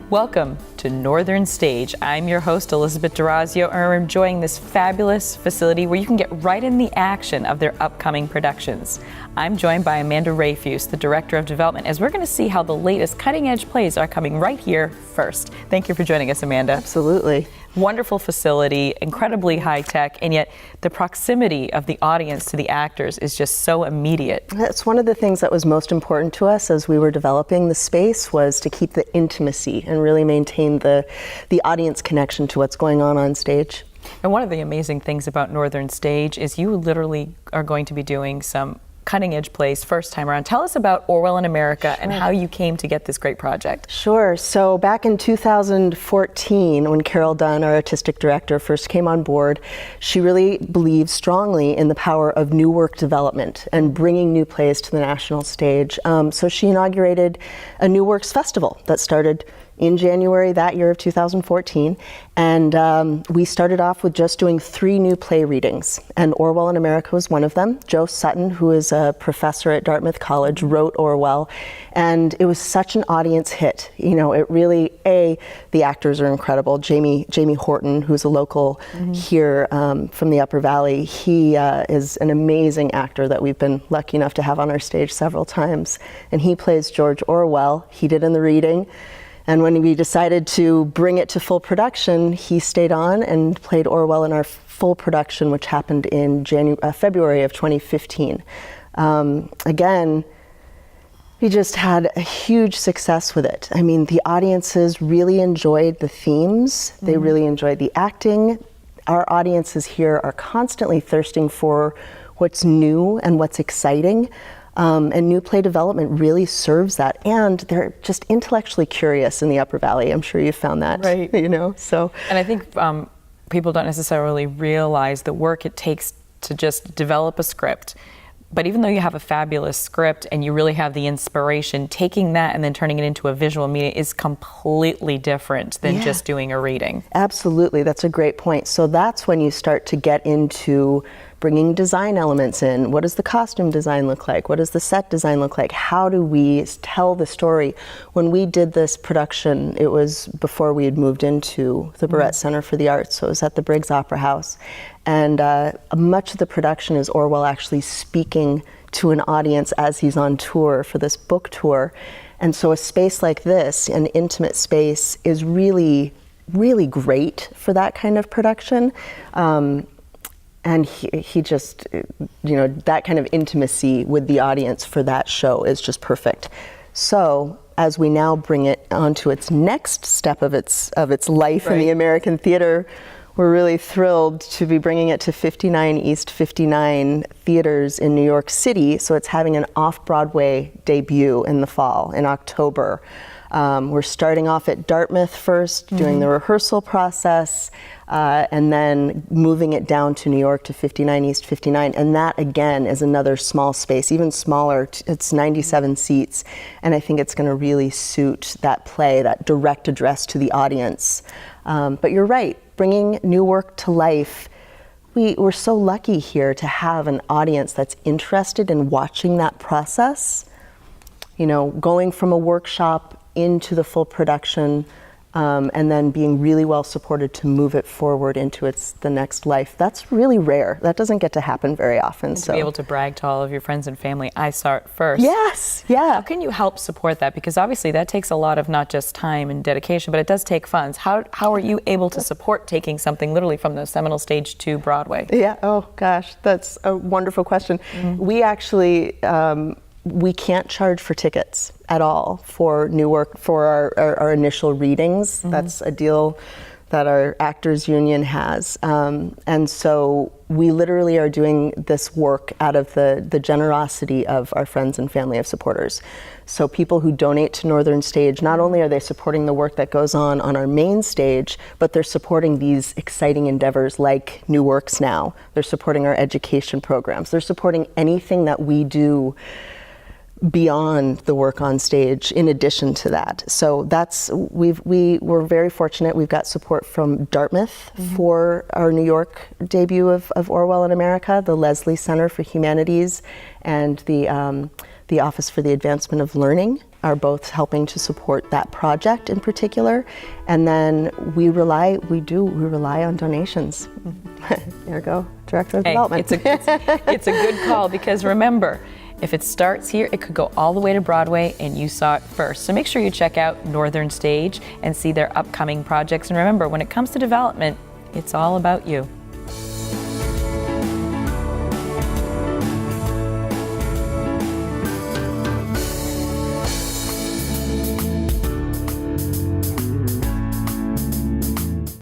Welcome to Northern Stage. I'm your host, Elizabeth D'Orazio, and we're enjoying this fabulous facility where you can get right in the action of their upcoming productions. I'm joined by Amanda Rafuse, the Director of Development, as we're going to see how the latest cutting-edge plays are coming right here first. Thank you for joining us, Amanda. Absolutely. Wonderful facility, incredibly high-tech, and yet the proximity of the audience to the actors is just so immediate. That's one of the things that was most important to us as we were developing the space, was to keep the intimacy and really maintain the audience connection to what's going on stage. And one of the amazing things about Northern Stage is you literally are going to be doing some cutting-edge plays first time around. Tell us about Orwell in America and how you came to get this great project. Sure. So back in 2014, when Carol Dunn, our artistic director, first came on board, she really believed strongly in the power of new work development and bringing new plays to the national stage. So she inaugurated a New Works Festival that started in January that year of 2014, and we started off with just doing 3 new play readings, and Orwell in America was one of them. Joe Sutton, who is a professor at Dartmouth College, wrote Orwell, and it was such an audience hit. You know, it really, the actors are incredible. Jamie Horton, who's a local here from the Upper Valley, he is an amazing actor that we've been lucky enough to have on our stage several times, and he plays George Orwell. He did in the reading. And when we decided to bring it to full production, he stayed on and played Orwell in our full production, which happened in February of 2015. Again, we just had a huge success with it. I mean, the audiences really enjoyed the themes. They really enjoyed the acting. Our audiences here are constantly thirsting for what's new and what's exciting. And new play development really serves that, and they're just intellectually curious in the Upper Valley. I'm sure you've found that, right? You know, so. And I think people don't necessarily realize the work it takes to just develop a script. But even though you have a fabulous script and you really have the inspiration, taking that and then turning it into a visual media is completely different than just doing a reading. Absolutely, that's a great point. So that's when you start to get into bringing design elements in. What does the costume design look like? What does the set design look like? How do we tell the story? When we did this production, it was before we had moved into the Barrett Center for the Arts, so it was at the Briggs Opera House. And much of the production is Orwell actually speaking to an audience as he's on tour for this book tour. And so a space like this, an intimate space, is really, really great for that kind of production. And he just, you know, that kind of intimacy with the audience for that show is just perfect. So as we now bring it onto its next step of its life in the American theater, we're really thrilled to be bringing it to 59 East 59 theaters in New York City. So it's having an off-Broadway debut in the fall, in October. We're starting off at Dartmouth first, doing the rehearsal process, and then moving it down to New York to 59 East 59. And that, again, is another small space, even smaller. It's 97 seats. And I think it's going to really suit that play, that direct address to the audience. But you're right, bringing new work to life. We're so lucky here to have an audience that's interested in watching that process. You know, going from a workshop into the full production, and then being really well supported to move it forward into the next life. That's really rare. That doesn't get to happen very often. And to be able to brag to all of your friends and family, I saw it first. Yes, yeah. How can you help support that? Because obviously that takes a lot of not just time and dedication, but it does take funds. How are you able to support taking something literally from the Seminole stage to Broadway? Yeah, oh gosh, that's a wonderful question. We actually, we can't charge for tickets at all for new work, for our initial readings. That's a deal that our Actors Union has. And so we literally are doing this work out of the generosity of our friends and family of supporters. So people who donate to Northern Stage, not only are they supporting the work that goes on our main stage, but they're supporting these exciting endeavors like New Works Now. They're supporting our education programs. They're supporting anything that we do beyond the work on stage in addition to that. So that's, we're very fortunate. We've got support from Dartmouth for our New York debut of Orwell in America, the Leslie Center for Humanities, and the Office for the Advancement of Learning are both helping to support that project in particular. And then we rely on donations. There we go, Director of Development. It's a good call, because remember, if it starts here, it could go all the way to Broadway, and you saw it first. So make sure you check out Northern Stage and see their upcoming projects. And remember, when it comes to development, it's all about you.